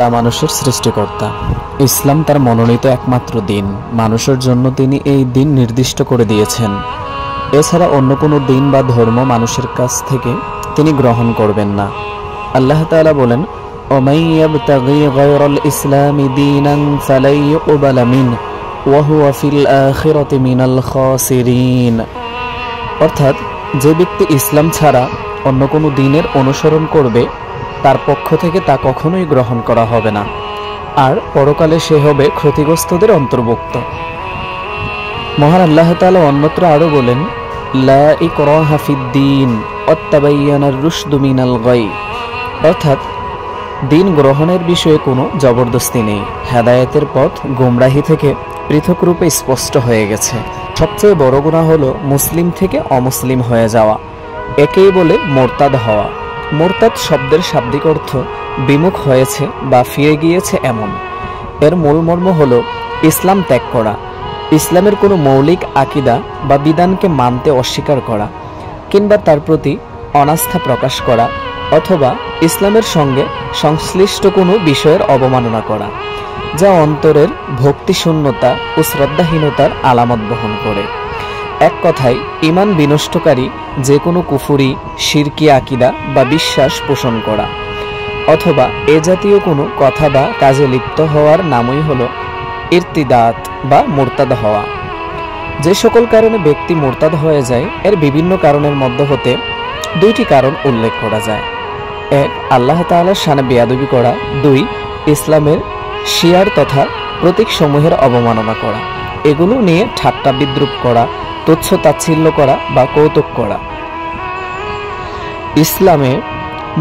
তা মানুষের সৃষ্টিকর্তা। ইসলাম তার মনোনীত একমাত্র দিন। মানুষের জন্য তিনি এই দিন নির্দিষ্ট করে দিয়েছেন। এছাড়া অন্য কোনো দিন বা ধর্ম মানুষের কাছ থেকে তিনি গ্রহণ করবেন না। আল্লাহ তাআলা বলেন, ওমাই ইয়াবতাগি গায়রাল ইসলামি দীনান ফালাই ইউকবালা মিনহু ওয়া হুয়া ফিল আখিরাতি মিনাল খাসিরিন। অর্থাৎ যে ব্যক্তি ইসলাম ছাড়া অন্য কোনো দিনের অনুসরণ করবে তার পক্ষ থেকে তা কখনোই গ্রহণ করা হবে না, আর পরকালে সে হবে ক্ষতিগ্রস্তদের অন্তর্ভুক্ত। মহান আল্লাহ তাআলা অন্যত্র আরো বলেন, লা ইকরাহা ফিদ্দীন ক্বাদ তাবায়্যানার রুশদু মিনাল গাই। অর্থাৎ দিন গ্রহণের বিষয়ে কোনো জবরদস্তি নেই। হেদায়েতের পথ গোমরাহি থেকে পৃথক রূপে স্পষ্ট হয়ে গেছে। সবচেয়ে বড় গুনাহ হলো মুসলিম থেকে অমুসলিম হয়ে যাওয়া। একেই বলে মোরতাদ হওয়া। মোরতাদ শব্দের শাব্দিক অর্থ বিমুখ হয়েছে বা ফিরে গিয়েছে এমন। এর মূল মর্ম হল ইসলাম ত্যাগ করা, ইসলামের কোনো মৌলিক আকিদা বা বিধানকে মানতে অস্বীকার করা, কিংবা তার প্রতি অনাস্থা প্রকাশ করা, অথবা ইসলামের সঙ্গে সংশ্লিষ্ট কোনো বিষয়ের অবমাননা করা, যা অন্তরের ভক্তিশূন্যতা ও শ্রদ্ধাহীনতার আলামত বহন করে। এক কথায় ঈমান বিনষ্টকারী যে কোনো কুফরি, শিরকি আকিদা বা বিশ্বাস পোষণ করা, অথবা এ জাতীয় কোনো কথা বা কাজে লিপ্ত হওয়ার নামই হলো ইরতিদাত বা মুরতাদ হওয়া। যে সকল কারণে ব্যক্তি মুরতাদ হয়ে যায় এর বিভিন্ন কারণের মধ্য হতে দুইটি কারণ উল্লেখ করা যায়। এক, আল্লাহ তাআলার শানে বেয়াদবি করা। দুই, ইসলামের শিয়ার তথা প্রতীকসমূহের অবমাননা করা, এগুলো নিয়ে ঠাট্টা বিদ্রুপ করা, তুচ্ছ তাচ্ছিল্য করা বা কৌতুক করা। ইসলামের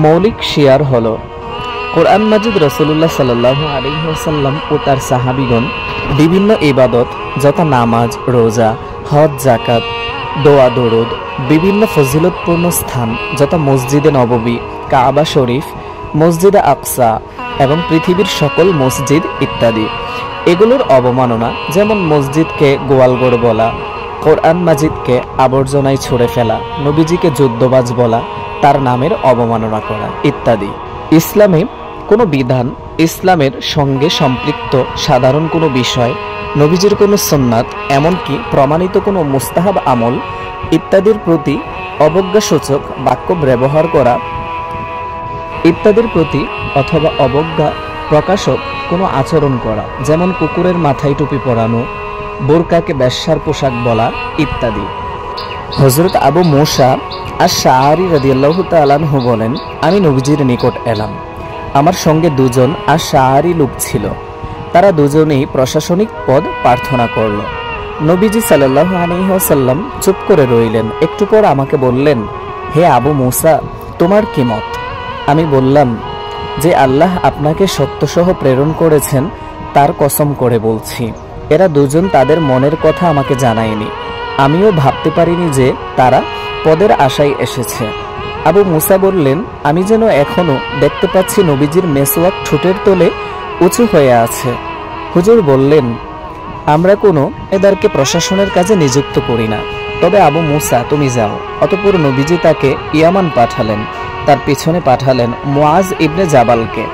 মৌলিক শিয়ার হল কোরআন মাজিদ, রাসূলুল্লাহ সাল্লাল্লাহু আলাইহি ওয়াসাল্লাম ও তার সাহাবীগণ বিভিন্ন ইবাদত যথা নামাজ, রোজা, হজ, যাকাত, দোয়া দরুদ, বিভিন্ন ফজিলতপূর্ণ স্থান যথা মসজিদে নববী, কাবা শরীফ, মসজিদে আকসা এবং পৃথিবীর সকল মসজিদ ইত্যাদি, এগুলোর অবমাননা, যেমন মসজিদকে গোয়ালঘর বলা, কোরআন মাজিদকে আবর্জনায় ছুঁড়ে ফেলা, নবীজিকে যুদ্ধবাজ বলা, তার নামের অবমাননা করা ইত্যাদি। ইসলামে কোনো বিধান, ইসলামের সঙ্গে সম্পৃক্ত সাধারণ কোনো বিষয়, নবীজির কোনো সুন্নাত, এমনকি প্রমাণিত কোনো মুস্তাহাব আমল ইত্যাদির প্রতি অবজ্ঞাসূচক বাক্য ব্যবহার করা, ইত্যাদির প্রতি অথবা অবজ্ঞা প্রকাশক কোনো আচরণ করা, যেমন কুকুরের মাথায় টুপি পরানো, বোরকাকে বেশ্যার পোশাক বলা ইত্যাদি। হযরত আবু মুসা আশ-শাআরি রাদিয়াল্লাহু তাআলা আনহু বলেন, আমি নবীজির নিকট এলাম। আমার সঙ্গে দুজন আশ-শাআরি লোক ছিল। তারা দুজনেই প্রশাসনিক পদ প্রার্থনা করল। নবীজি সাল্লাল্লাহু আলাইহি ওয়াসাল্লাম চুপ করে রইলেন। একটু পর আমাকে বললেন, হে আবু মুসা, তোমার কি মত? আমি বললাম, যে আল্লাহ আপনাকে সত্যসহ প্রেরণ করেছেন তার কসম করে বলছি, এরা দুজন তাদের মনের কথা আমাকে জানায়নি। আমিও ভাবতে পারিনি যে তারা পদের আশায় এসেছে। আবু মুসা বললেন, আমি যেন এখনো দেখতে পাচ্ছি নবীজির মেসওয়াক ঠোঁটের তলে উঁচু হয়ে আছে। হুজুর বললেন, আমরা কোনো এদারকে প্রশাসনের কাজে নিযুক্ত করি না, তবে আবু মুসা তুমি যাও। অতঃপর নবীজি তাকে ইয়ামান পাঠালেন। তার পিছনে পাঠালেন মুআজ ইবনে জাবালকে।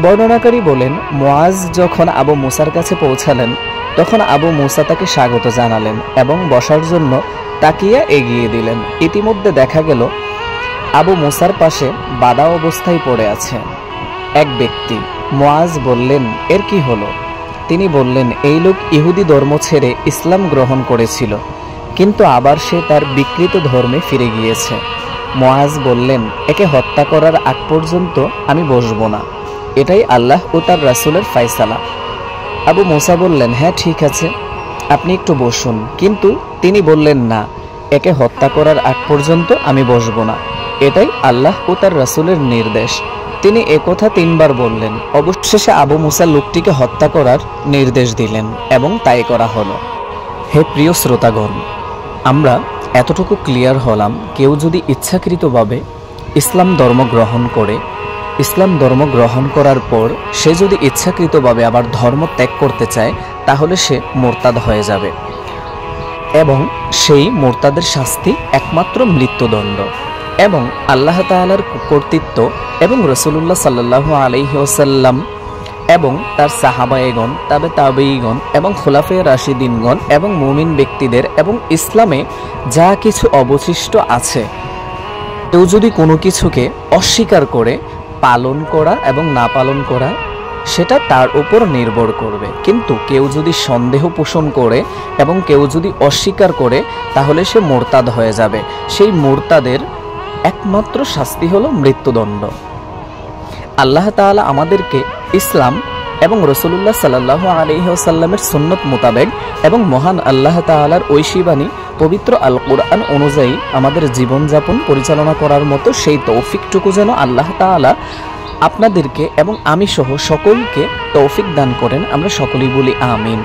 বর্ণনাকারী বলেন, মুআজ যখন আবু মুসার কাছে পৌঁছালেন তখন আবু মুসা তাকে স্বাগত জানালেন এবং বসার জন্য তাকিয়া এগিয়ে দিলেন। ইতিমধ্যে দেখা গেল আবু মুসার পাশে বাঁধা অবস্থায় পড়ে আছে এক ব্যক্তি। মুআজ বললেন, এর কি হলো? তিনি বললেন, এই লোক ইহুদি ধর্ম ছেড়ে ইসলাম গ্রহণ করেছিল, কিন্তু আবার সে তার বিকৃত ধর্মে ফিরে গিয়েছে। মুআজ বললেন, একে হত্যা করার আগ পর্যন্ত আমি বসব না। এটাই আল্লাহ ও তার রাসূলের ফয়সালা। আবু মুসা বললেন, হ্যাঁ ঠিক আছে, আপনি একটু বসুন। কিন্তু তিনি বললেন, না, একে হত্যা করার আগ পর্যন্ত আমি বসব না। এটাই আল্লাহ ও তার রাসূলের নির্দেশ। তিনি একথা 3 বার বললেন। অবশেষে আবু মুসা লোকটিকে হত্যা করার নির্দেশ দিলেন এবং তাই করা হলো। হে প্রিয় শ্রোতাগণ, আমরা এতটুকু ক্লিয়ার হলাম, কেউ যদি ইচ্ছাকৃতভাবে ইসলাম ধর্ম গ্রহণ করে, ইসলাম ধর্ম গ্রহণ করার পর সে যদি ইচ্ছাকৃতভাবে আবার ধর্ম ত্যাগ করতে চায় তাহলে সে মুরতাদ হয়ে যাবে এবং সেই মুরতাদের শাস্তি একমাত্র মৃত্যুদণ্ড। এবং আল্লাহ তাআলার কর্তৃত্ব এবং রাসূলুল্লাহ সাল্লাল্লাহু আলাইহি ওয়াসাল্লাম এবং তার সাহাবায়েগণ, তবে তাবেঈগণ এবং খোলাফে রাশিদিনগণ এবং মুমিন ব্যক্তিদের এবং ইসলামে যা কিছু অবশিষ্ট আছে, কেউ যদি কোনো কিছুকে অস্বীকার করে, পালন করা এবং না পালন করা সেটা তার উপর নির্ভর করবে। কিন্তু কেউ যদি সন্দেহ পোষণ করে এবং কেউ যদি অস্বীকার করে, তাহলে সে মোরতাদ হয়ে যাবে। সেই মোরতাদের একমাত্র শাস্তি হলো মৃত্যুদণ্ড। আল্লাহ তাআলা আমাদেরকে ইসলাম এবং রাসূলুল্লাহ সাল্লাল্লাহু আলাইহি ওয়াসাল্লামের সুন্নত মোতাবেক এবং মহান আল্লাহ তাআলার ঐশী বাণী পবিত্র আল কোরআন অনুযায়ী আমাদের জীবনযাপন পরিচালনা করার মতো সেই তৌফিকটুকু যেন আল্লাহ তাআলা আপনাদেরকে এবং আমি সহ সকলকে তৌফিক দান করেন। আমরা সকলেই বলি আমিন।